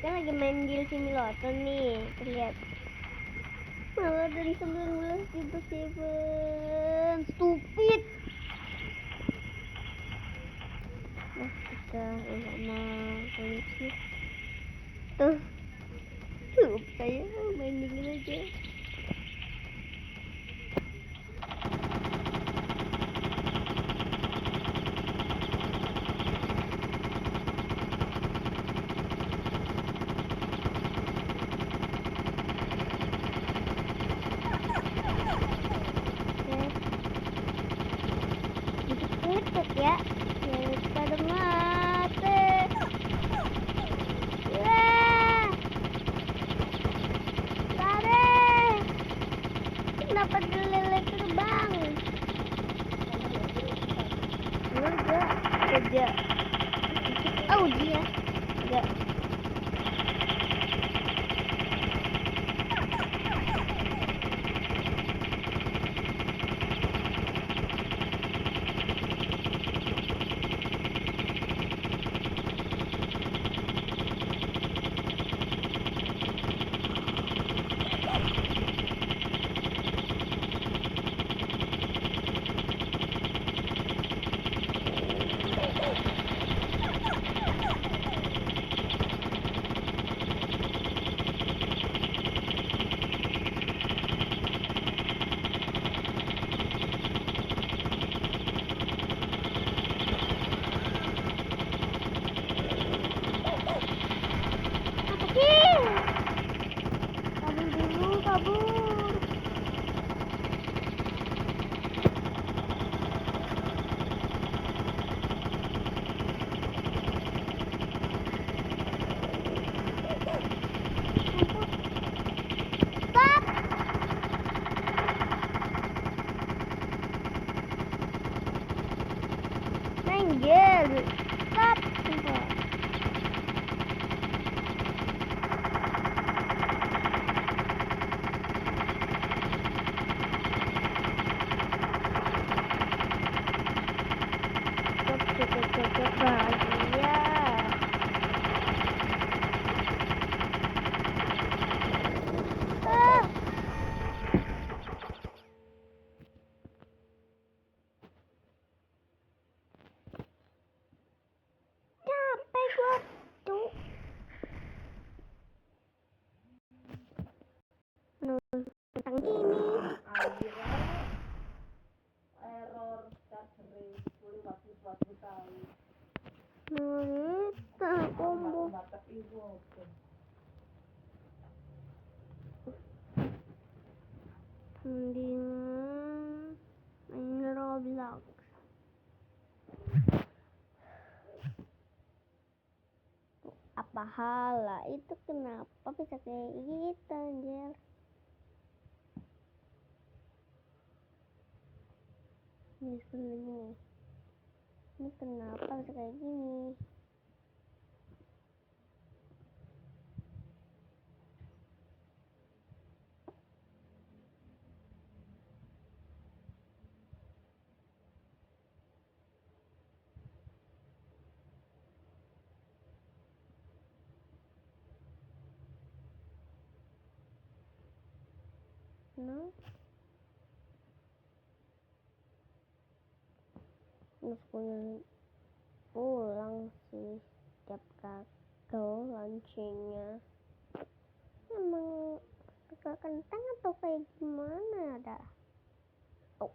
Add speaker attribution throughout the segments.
Speaker 1: Kan lagi main deal simulator nih, terlihat malah dari 19 ribu 7 stupid. Nah kita sama polisi tuh saya main dulu aja. Dikit ya, jangan pada mati. Wah, lari. Kenapa dileleh terbang? Enggak, kerja. Oh dia, enggak. Kabur. Stop. Anjir. Stop. Bahagia. Capek gua tuh. Tentang ini.
Speaker 2: Error charger
Speaker 1: Combo. Mendingan main Roblox. Apa hala itu kenapa bisa kayak gitu anjir? Ini kenapa bisa kayak gini? No. Meskipun pulang sih setiap kakak launchingnya emang agak kentang atau kayak gimana dah? Oh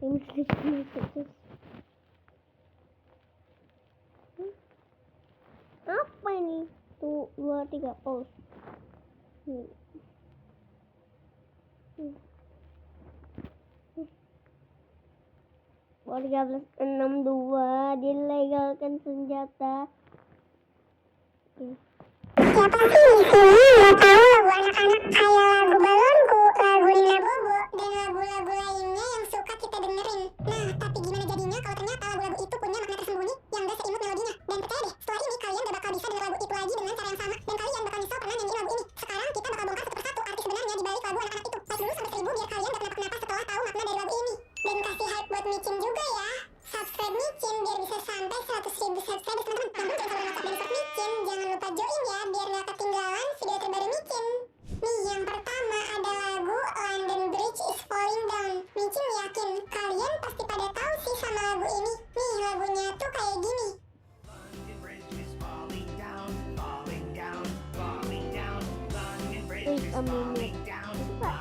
Speaker 1: ini sedikit. Apa ini? Tuh 2 3 pause. Warga 1362 dilegalkan senjata.
Speaker 3: Siapa sih di sini nggak tahu lagu anak-anak kayak lagu balonku, lagu Nina Bobo, dan lagu-lagu lainnya yang suka kita dengerin. Nah, tapi gimana jadinya kalau ternyata lagu-lagu itu punya makna tersembunyi yang gak seimut melodinya? Dan percaya deh, setelah ini kalian gak bakal bisa denger lagu itu lagi dengan cara yang sama, dan kalian bakal nyesel pernah nyanyiin lagu ini. Sekarang kita bakal bongkar satu persatu arti sebenarnya di balik lagu anak-anak itu. Like dulu sampai 1000 biar kalian gak kenapa-kenapa setelah tahu makna dari lagu ini. Dan kasih hype buat Micin juga ya. Subscribe Micin biar bisa sampai 100.000 subscribers teman-teman. Namun jangan lupa dan support Micin, jangan lupa join ya biar
Speaker 1: minute. Itu Pak.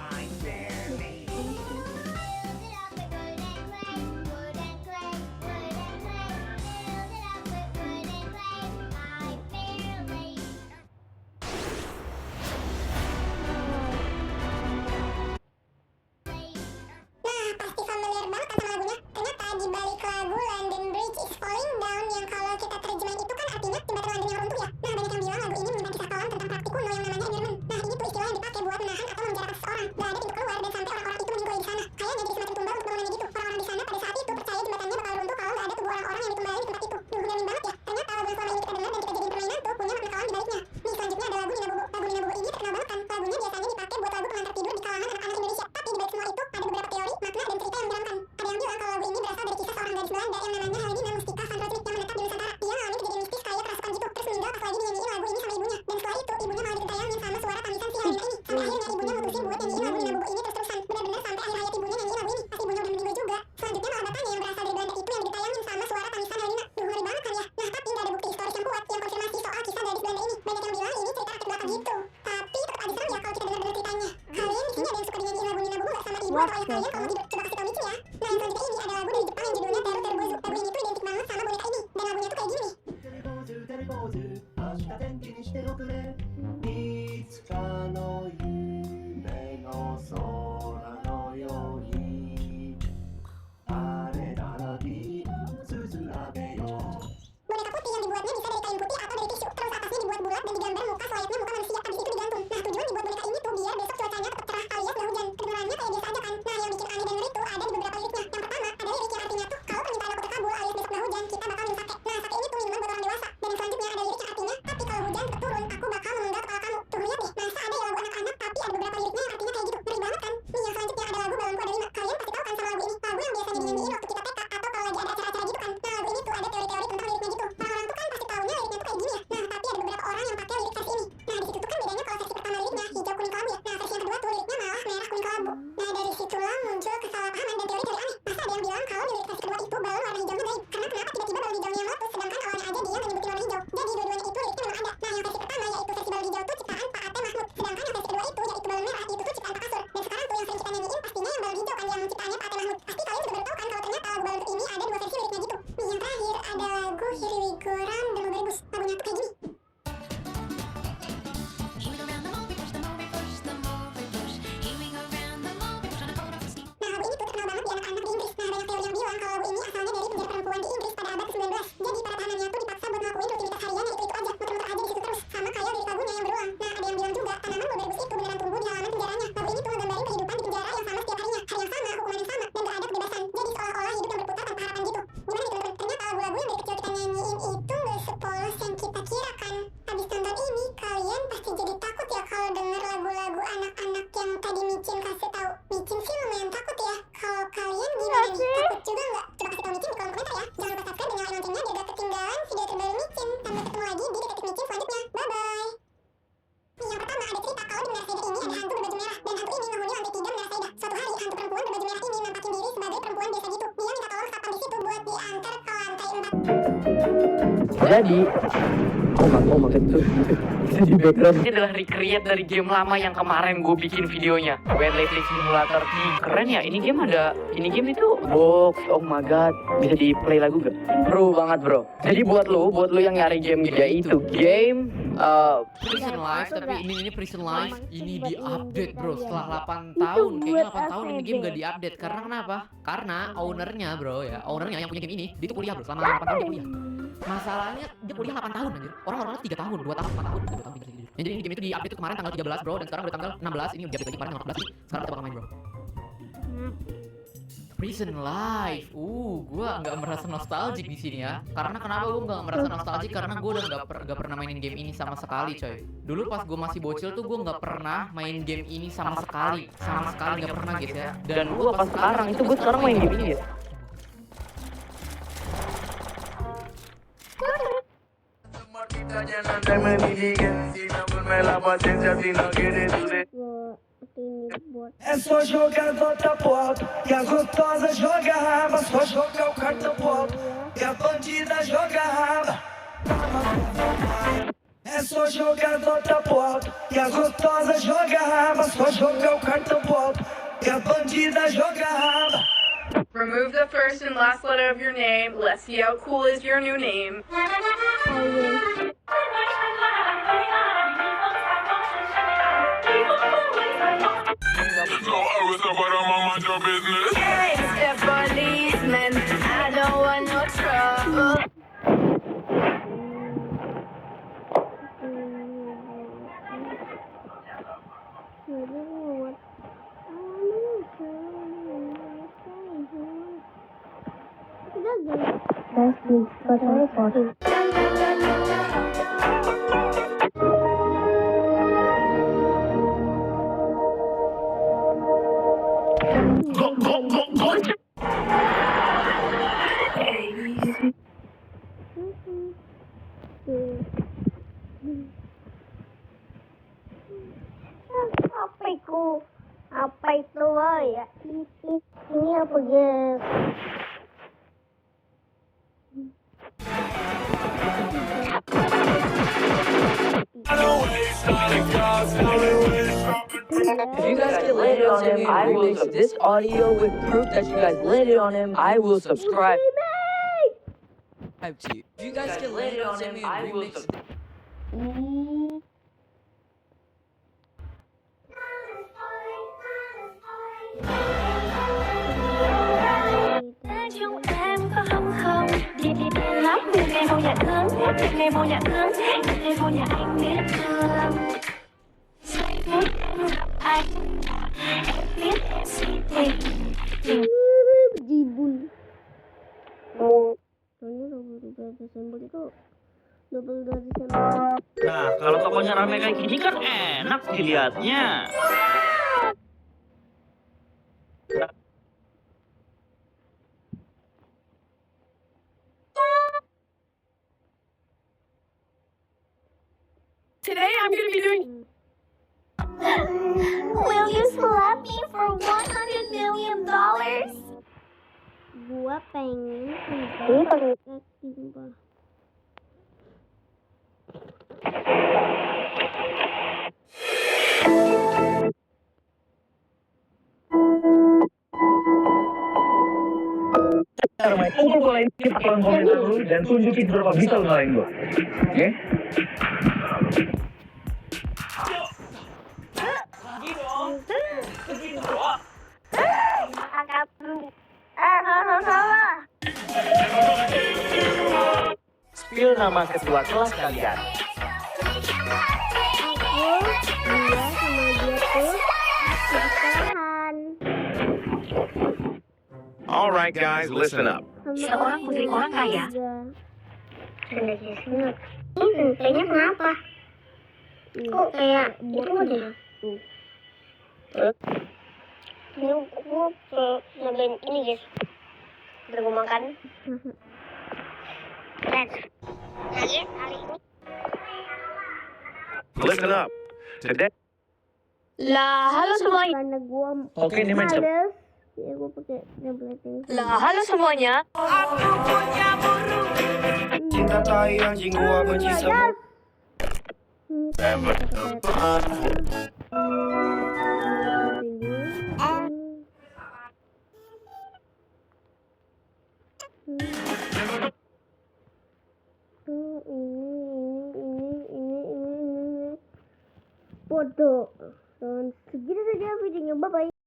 Speaker 3: Nah, pasti familiar banget kan sama lagunya. Ternyata di balik lagu London Bridge is Falling Down yang kalau kita terjemahin itu kan artinya jembatan London yang runtuh ya. Nah, banyak yang bilang lagu ini menyimpan kisah kelam tentang praktik kuno yang namanya Enderman. Nah, ini tuh istilah yang dipakai buat menahan atau memenjarakan seseorang. Gak ada pintu keluar dan sampai orang-orang itu meninggal di sana. Kayaknya jadi semacam tumbal untuk bangunannya gitu. Orang-orang di sana pada saat itu percaya jembatannya bakal runtuh kalau gak ada tubuh orang-orang yang ditumbali di tempat itu. Ngeri banget ya. Ternyata lagu yang selama ini kita dengar dan kita jadiin permainan tuh punya makna kelam di baliknya. Nih, selanjutnya ada lagu Nina Bobo. Lagu Nina Bobo ini terkenal banget kan. Lagunya biasanya dipakai buat lagu pengantar tidur di kalangan anak-anak Indonesia. Tapi di balik semua itu ada beberapa teori, makna dan cerita yang menyeramkan. Ada yang bilang kalau lagu ini berasal dari kisah seorang gadis Belanda yang namanya Helena Mustika van Rotlieb yang menetap di Nusantara. Dia ngalamin kejadian mistis kayak kerasukan gitu, terus meninggal pas lagi dinyanyiin lagu ini sama ibunya. Dan setelah itu ibunya malah digentayangin sama suara tamisan si Helena ini. Sampai akhirnya ibunya mutusin buat nyanyiin lagu Nina Bobo ini terus-terusan. Benar-benar sampai akhir hayat ibunya nyanyiin lagu ini. Pas ibunya udah meninggal juga. Selanjutnya malah bapaknya yang berasal dari Belanda itu yang digentayangin sama suara tamisan Helena. Ngeri banget kan ya. Nah, tapi nggak ada bukti historis yang kuat yang konfirmasi soal kisah gadis Belanda ini. Banyak yang bilang ini cerita rakyat belaka gitu. Tapi tetap aja serem ya kalau kita dengar-dengar ceritanya. Kalian di sini ada yang suka dinyanyiin lagu Nina Bobo nggak sama ibu atau ayah kalian kalau tidur? Coba kasih tau Michi ya. Nah, yang selanjutnya ini ada lagu dari Jepang yang judulnya Teru Teru Bozu. Lagu ini tuh identik banget sama boneka ini. Dan lagunya tuh kayak gini nih.
Speaker 4: テレポーズ明日天気にしておくれいつかの夢の空のようにあれならびつづらべよ
Speaker 3: Boneka putih yang dibuatnya bisa dari kain putih atau dari tisu. Terus atasnya dibuat bulat dan digambar muka selayaknya muka manusia. Abis itu digantung. Nah, tujuan dibuat boneka ini tuh biar besok cuacanya tetap cerah alias nggak hujan. Kedengarannya kayak biasa aja kan. Nah, yang bikin aneh dan ngeri tuh ada di beberapa liriknya. Yang pertama, ada lirik yang artinya tuh kalau permintaan aku terkabul alias besok nggak hujan, kita bakal minum sake. Nah, sake ini tuh minuman buat orang dewasa. Dan yang selanjutnya ada lirik yang artinya, tapi kalau hujan tetap turun, aku bakal memenggal kepala kamu. Tuh lihat nih, masa ada ya lagu anak-anak tapi ada beberapa liriknya yang artinya kayak gitu. Ngeri banget kan? Nih, yang selanjutnya ada lagu Balonku Ada 5. Kalian pasti tahu kan sama lagu ini. Lagu yang biasanya dinyanyiin waktu kita TK atau kalau lagi ada acara-acara gitu kan. Nah, lagu ini tuh ada teori-teori tentang liriknya gitu. Orang-orang tuh kan pasti taunya liriknya tuh kayak gini ya. Nah, tapi ada beberapa orang yang pakai lirik versi ini. Nah, di situ tuh kan bedanya kalau versi pertama liriknya hijau kuning kelabu ya. Nah, versi yang kedua tuh liriknya malah merah kuning kelabu. Nah, dari situlah muncul kesalahpahaman dan teori-teori aneh. Masa ada yang bilang kalau di lirik versi kedua itu balon warna hijaunya gaib. Karena kenapa tiba-tiba balon hijaunya yang meletus sedangkan awalnya aja dia nggak nyebutin warna hijau. Jadi dua-duanya itu liriknya memang ada. Nah, yang versi pertama yaitu versi balon hijau tuh ciptaan Pak Ate Mahmud. Sedangkan yang versi kedua itu yaitu balon merah itu tuh ciptaan Pak Kasur. Dan sekarang tuh yang sering kita nyanyiin pastinya yang balon hijau kan yang ciptaannya Pak Ate Mahmud. Pasti kalian juga baru tahu kan kalau ternyata lagu balon ini ada dua versi liriknya gitu. Nih, yang terakhir ada lagu Here We Go Round the Mulberry Bush. Lagunya tuh kayak gini. Nah, lagu ini tuh terkenal banget di anak-anak di Inggris. Nah, banyak teori yang bilang kalau lagu ini asalnya dari penjara perempuan di Inggris pada abad ke-19. Jadi para tahanannya tuh dipaksa buat ngelakuin rutinitas hariannya itu aja, muter-muter aja di situ terus. Sama kayak lirik lagunya yang berulang. Nah, ada yang bilang juga tanaman mulberry bush itu beneran tumbuh di halaman penjaranya. Lagu ini tuh ngegambarin kehidupan di penjara yang sama setiap harinya. Hari yang sama, hukuman yang sama, dan gak ada kebebasan. Jadi seolah-olah hidup yang berputar tanpa harapan gitu. Gimana nih teman-teman? Ternyata lagu-lagu yang dari kecil kita nyanyiin itu gak sepolos yang kita kira kan. Habis nonton ini, kalian pasti jadi takut ya kalau denger lagu-lagu anak-anak yang tadi Micin kasih tahu. Micin sih lumayan takut ya. Kalau kalian gimana nih? Takut juga nggak? Coba kasih tahu Micin di kolom komentar ya. Jangan lupa subscribe dan nyalain loncengnya biar gak ketinggalan video terbaru Micin. Sampai ketemu lagi di Detektif Micin selanjutnya. Bye-bye. Nih, yang pertama ada cerita kalau di Menara Saida ini ada hantu berbaju merah. Dan hantu ini menghuni lantai 3 Menara Saida. Suatu hari, hantu perempuan berbaju merah ini nampakin diri sebagai perempuan biasa gitu. Dia minta tolong satpam di situ buat diantar ke lantai 4.
Speaker 5: Jadi, maksud itu di background
Speaker 6: Ini adalah recreate dari game lama yang kemarin gue bikin videonya, Weightlifting Simulator 3. Keren ya, ini game itu box, oh my god, bisa di play lagu gak? Bro banget bro. Jadi buat lo yang nyari game ya itu game Prison Life, tapi ini Prison Life ini di update bro setelah 8 tahun. Kayaknya 8 tahun ini game gak di update. Karena kenapa? Karena ownernya bro ya, ownernya yang punya game ini, dia tuh kuliah bro, selama 8 tahun dia kuliah. Masalahnya dia kuliah 8 tahun anjir. Orang-orang 3 tahun, 2 tahun, 4 tahun, 2 tahun gitu. Jadi ini game itu di update tuh kemarin tanggal 13 bro, dan sekarang udah tanggal 16. Ini udah update lagi kemarin tanggal 14 sih. Sekarang kita bakal main bro. Prison Life. Gua nggak merasa nostalgic di sini ya. Karena kenapa gua nggak merasa nostalgic? Karena gua udah nggak pernah mainin game ini sama sekali, coy. Dulu pas gua masih bocil tuh gua nggak pernah main game ini sama sekali nggak pernah guys ya. Dan gua pas sekarang itu gua sekarang main game ini ya.
Speaker 4: É só jogar volta pro alto, e a gostosa joga raba. Só jogar o cartão pro alto, e a bandida joga raba. É é só jogador da bola. E a gostosa joga raba, só joga o cartão bola. E a bandida joga raba.
Speaker 2: Remove the first and last letter of your name. Let's see how cool is your new name. Hey, the policeman, I don't want no trouble.
Speaker 1: Apa itu ya? Ini apa ya?
Speaker 6: If you guys can land it on him, I will remix this audio with proof that you guys landed on him. I will subscribe to you. If you guys can land it on him, I will subscribe.
Speaker 3: Chúng em có không đi lắm từ ngày vô nhà thương từ ngày vô nhà thương từ ngày vô nhà anh biết thương giây phút em gặp anh em biết em si tình
Speaker 1: Jibun. Oh, soalnya 22 Desember itu 22 Desember.
Speaker 7: Nah, kalau tokonya rame kayak gini kan enak dilihatnya.
Speaker 2: Today I'm gonna be doing.
Speaker 3: Will you slap me for $100 million?
Speaker 1: Gua pengen pakai timba.
Speaker 5: Kumpul bola ini di kolom komentar dulu dan tunjukin berapa bisa lu ngalahin gua. Oke?
Speaker 1: Agak dulu. Salah.
Speaker 6: Spill nama ketua kelas kalian.
Speaker 1: Dia sama dia tuh sekolahan.
Speaker 8: Alright guys, listen up.
Speaker 3: Seorang putri orang kaya.
Speaker 1: Sudah sunat. Kayaknya kenapa? Kok kayak itu deh? Ini gue nyobain ini guys. Udah gue makan. Let's. Lagi hari ini.
Speaker 8: Listen up. Today
Speaker 3: Lah, halo semuanya.
Speaker 1: Karena gue
Speaker 5: Oke, ini main
Speaker 1: males. Ya gue pakai tableting.
Speaker 3: Lah, halo semuanya.
Speaker 4: Cinta tai anjing gua benci sama.
Speaker 1: Bodoh. Dan segitu saja videonya. Bye bye.